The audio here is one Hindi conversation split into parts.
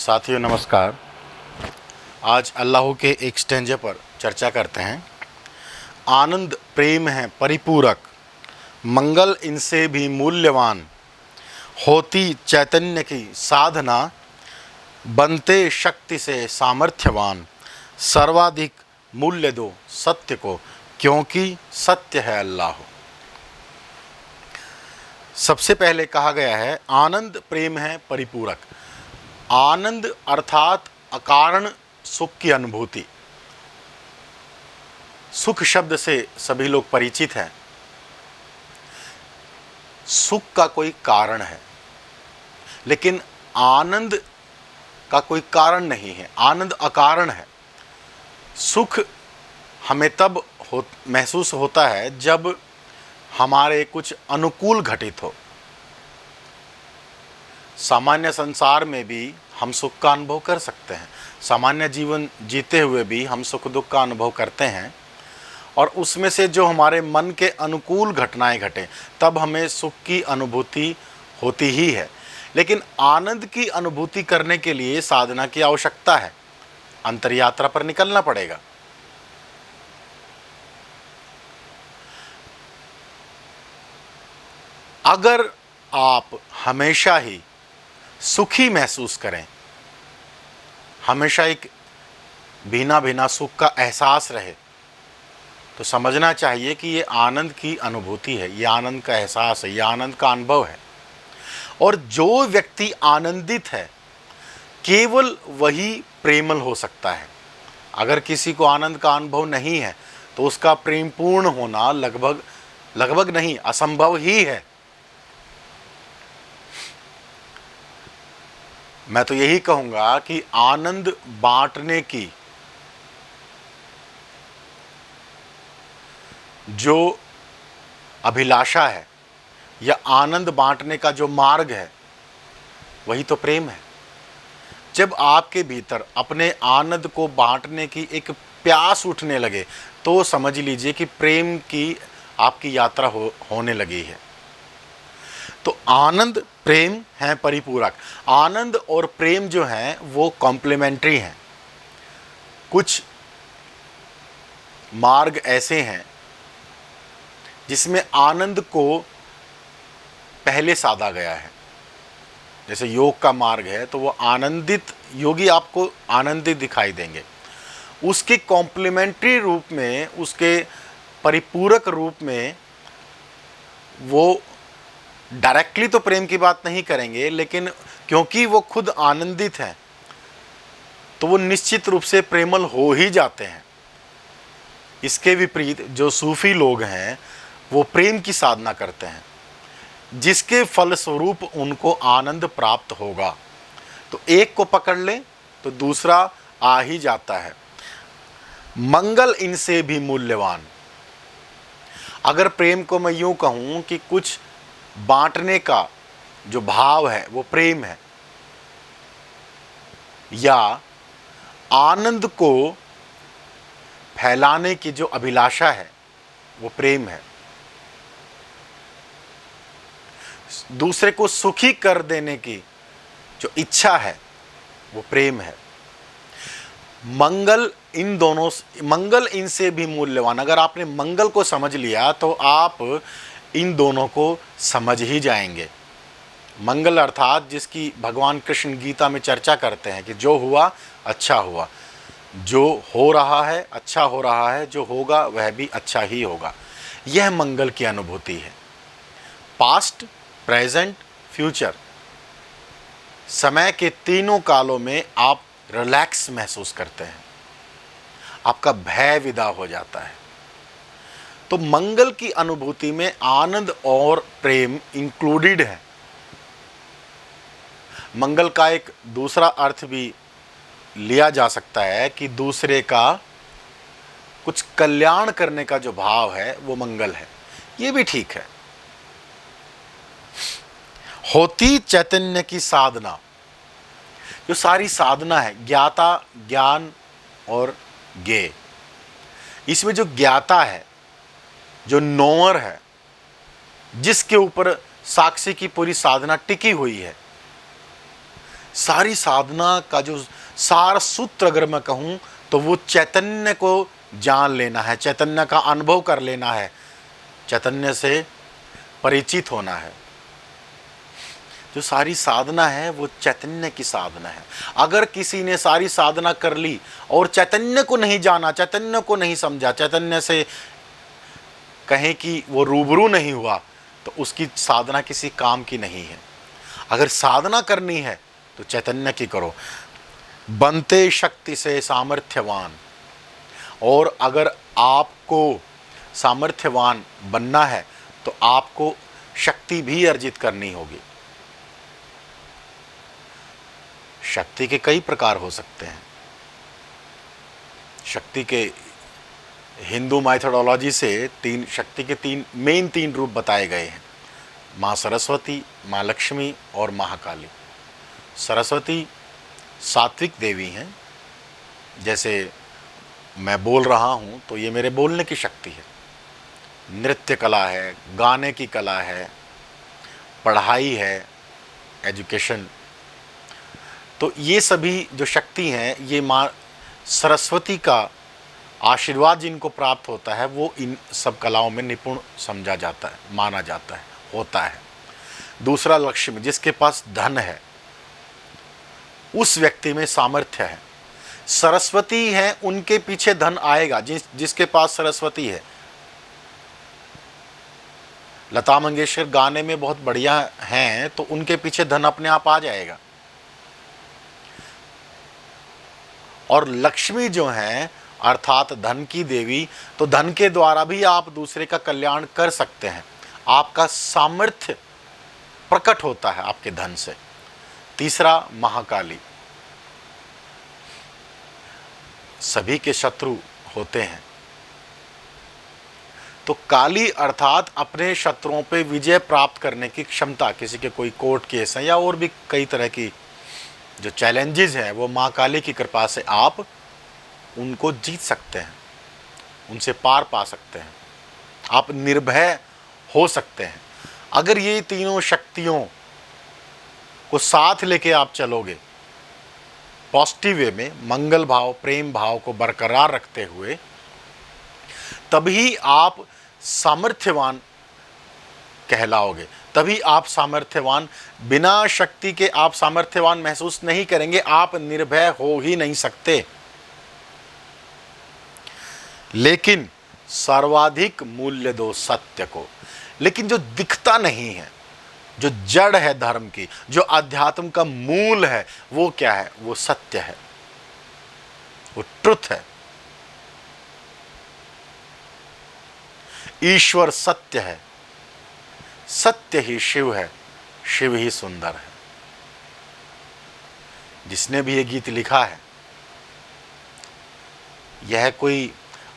साथियों नमस्कार। आज अल्लाह के एक स्टेंजे पर चर्चा करते हैं। आनंद प्रेम है परिपूरक, मंगल इनसे भी मूल्यवान, होती चैतन्य की साधना, बनते शक्ति से सामर्थ्यवान, सर्वाधिक मूल्य दो सत्य को, क्योंकि सत्य है अल्लाह। सबसे पहले कहा गया है आनंद प्रेम है परिपूरक। आनंद अर्थात अकारण सुख की अनुभूति। सुख शब्द से सभी लोग परिचित हैं। सुख का कोई कारण है, लेकिन आनंद का कोई कारण नहीं है। आनंद अकारण है। सुख हमें तब महसूस होता है जब हमारे कुछ अनुकूल घटित हो। सामान्य संसार में भी हम सुख का अनुभव कर सकते हैं। सामान्य जीवन जीते हुए भी हम सुख दुख का अनुभव करते हैं, और उसमें से जो हमारे मन के अनुकूल घटनाएं घटे तब हमें सुख की अनुभूति होती ही है। लेकिन आनंद की अनुभूति करने के लिए साधना की आवश्यकता है। अंतर यात्रा पर निकलना पड़ेगा। अगर आप हमेशा ही सुखी महसूस करें, हमेशा एक भिना भिना सुख का एहसास रहे, तो समझना चाहिए कि ये आनंद की अनुभूति है, ये आनंद का एहसास है, ये आनंद का अनुभव है। और जो व्यक्ति आनंदित है केवल वही प्रेमल हो सकता है। अगर किसी को आनंद का अनुभव नहीं है तो उसका प्रेमपूर्ण होना लगभग नहीं, असंभव ही है। मैं तो यही कहूँगा कि आनंद बांटने की जो अभिलाषा है या आनंद बांटने का जो मार्ग है वही तो प्रेम है। जब आपके भीतर अपने आनंद को बांटने की एक प्यास उठने लगे तो समझ लीजिए कि प्रेम की आपकी यात्रा होने लगी है। तो आनंद प्रेम है परिपूरक। आनंद और प्रेम जो हैं वो कॉम्प्लीमेंट्री हैं। कुछ मार्ग ऐसे हैं जिसमें आनंद को पहले साधा गया है। जैसे योग का मार्ग है तो वो आनंदित योगी आपको आनंदित दिखाई देंगे। उसके कॉम्प्लीमेंट्री रूप में, उसके परिपूरक रूप में वो डायरेक्टली तो प्रेम की बात नहीं करेंगे, लेकिन क्योंकि वो खुद आनंदित हैं तो वो निश्चित रूप से प्रेमल हो ही जाते हैं। इसके विपरीत जो सूफी लोग हैं वो प्रेम की साधना करते हैं, जिसके फलस्वरूप उनको आनंद प्राप्त होगा। तो एक को पकड़ ले तो दूसरा आ ही जाता है। मंगल इनसे भी मूल्यवान। अगर प्रेम को मैं यूं कहूं कि कुछ बांटने का जो भाव है वो प्रेम है, या आनंद को फैलाने की जो अभिलाषा है वो प्रेम है, दूसरे को सुखी कर देने की जो इच्छा है वो प्रेम है। मंगल इनसे भी मूल्यवान। अगर आपने मंगल को समझ लिया तो आप इन दोनों को समझ ही जाएंगे। मंगल अर्थात जिसकी भगवान कृष्ण गीता में चर्चा करते हैं कि जो हुआ अच्छा हुआ, जो हो रहा है अच्छा हो रहा है, जो होगा वह भी अच्छा ही होगा। यह मंगल की अनुभूति है। पास्ट, प्रेजेंट, फ्यूचर, समय के तीनों कालों में आप रिलैक्स महसूस करते हैं, आपका भय विदा हो जाता है। तो मंगल की अनुभूति में आनंद और प्रेम इंक्लूडेड है। मंगल का एक दूसरा अर्थ भी लिया जा सकता है कि दूसरे का कुछ कल्याण करने का जो भाव है वो मंगल है। ये भी ठीक है। होती चैतन्य की साधना, जो सारी साधना है, ज्ञाता, ज्ञान और ज्ञेय, इसमें जो ज्ञाता है, जो नोअर है, जिसके ऊपर साक्षी की पूरी साधना टिकी हुई है, सारी साधना का जो सार सूत्र अगर मैं कहूँ तो वो चैतन्य को जान लेना है, चैतन्य का अनुभव कर लेना है, चैतन्य से परिचित होना है। जो सारी साधना है वो चैतन्य की साधना है। अगर किसी ने सारी साधना कर ली और चैतन्य को नहीं जाना, चैतन्य को नहीं समझा, चैतन्य से कहें कि वो रूबरू नहीं हुआ, तो उसकी साधना किसी काम की नहीं है। अगर साधना करनी है तो चैतन्य की करो। बनते शक्ति से सामर्थ्यवान, और अगर आपको सामर्थ्यवान बनना है तो आपको शक्ति भी अर्जित करनी होगी। शक्ति के कई प्रकार हो सकते हैं। शक्ति के हिंदू मैथोडोलॉजी से शक्ति के तीन रूप बताए गए हैं। माँ सरस्वती, माँ लक्ष्मी और महाकाली। सरस्वती सात्विक देवी हैं। जैसे मैं बोल रहा हूँ तो ये मेरे बोलने की शक्ति है। नृत्य कला है, गाने की कला है, पढ़ाई है, एजुकेशन। तो ये सभी जो शक्ति हैं, ये माँ सरस्वती का आशीर्वाद जिनको प्राप्त होता है वो इन सब कलाओं में निपुण समझा जाता है, माना जाता है, होता है। दूसरा लक्ष्मी, जिसके पास धन है, उस व्यक्ति में सामर्थ्य है। सरस्वती है, उनके पीछे धन आएगा। जिसके पास सरस्वती है, लता मंगेशकर गाने में बहुत बढ़िया हैं तो उनके पीछे धन अपने आप आ जाएगा। और लक्ष्मी जो हैं अर्थात धन की देवी, तो धन के द्वारा भी आप दूसरे का कल्याण कर सकते हैं। आपका सामर्थ्य प्रकट होता है आपके धन से। तीसरा महाकाली, सभी के शत्रु होते हैं। तो काली अर्थात अपने शत्रुओं पे विजय प्राप्त करने की क्षमता। किसी के कोई कोर्ट केस है या और भी कई तरह की जो चैलेंजेस हैं, वो माँ काली की कृपा से आप उनको जीत सकते हैं, उनसे पार पा सकते हैं, आप निर्भय हो सकते हैं। अगर ये तीनों शक्तियों को साथ लेके आप चलोगे पॉजिटिव वे में, मंगल भाव, प्रेम भाव को बरकरार रखते हुए, तभी आप सामर्थ्यवान कहलाओगे। तभी आप सामर्थ्यवान, बिना शक्ति के आप सामर्थ्यवान महसूस नहीं करेंगे। आप निर्भय हो ही नहीं सकते। लेकिन सर्वाधिक मूल्य दो सत्य को। लेकिन जो दिखता नहीं है, जो जड़ है धर्म की, जो अध्यात्म का मूल है, वो क्या है? वो सत्य है, वो ट्रुथ है। ईश्वर सत्य है, सत्य ही शिव है, शिव ही सुंदर है। जिसने भी ये गीत लिखा है, यह कोई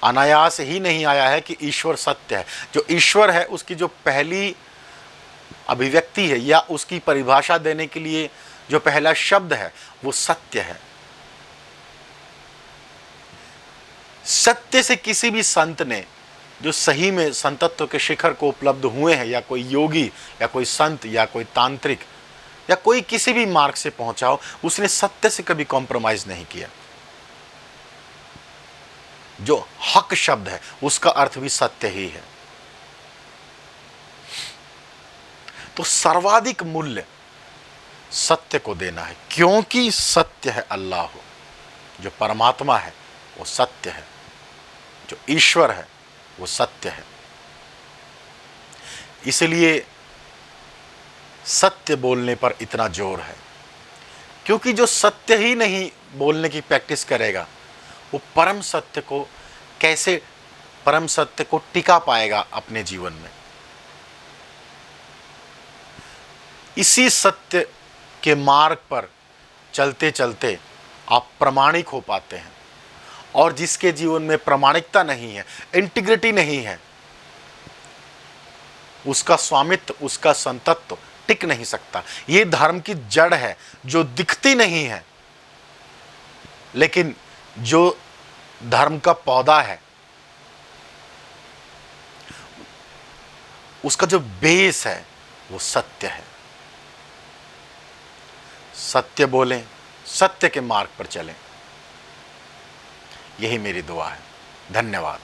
अनायास ही नहीं आया है कि ईश्वर सत्य है। जो ईश्वर है उसकी जो पहली अभिव्यक्ति है या उसकी परिभाषा देने के लिए जो पहला शब्द है वो सत्य है। सत्य से किसी भी संत ने, जो सही में संतत्व के शिखर को उपलब्ध हुए हैं, या कोई योगी या कोई संत या कोई तांत्रिक या कोई किसी भी मार्ग से पहुंचा हो, उसने सत्य से कभी कॉम्प्रोमाइज नहीं किया। जो हक शब्द है उसका अर्थ भी सत्य ही है। तो सर्वाधिक मूल्य सत्य को देना है, क्योंकि सत्य है अल्लाह। जो परमात्मा है वो सत्य है, जो ईश्वर है वो सत्य है। इसलिए सत्य बोलने पर इतना जोर है, क्योंकि जो सत्य ही नहीं बोलने की प्रैक्टिस करेगा, वो परम सत्य को कैसे, परम सत्य को टिका पाएगा अपने जीवन में। इसी सत्य के मार्ग पर चलते चलते आप प्रामाणिक हो पाते हैं। और जिसके जीवन में प्रामाणिकता नहीं है, इंटीग्रिटी नहीं है, उसका स्वामित्व, उसका संतत्व टिक नहीं सकता। ये धर्म की जड़ है जो दिखती नहीं है, लेकिन जो धर्म का पौधा है, उसका जो बेस है वो सत्य है। सत्य बोलें, सत्य के मार्ग पर चलें। यही मेरी दुआ है। धन्यवाद।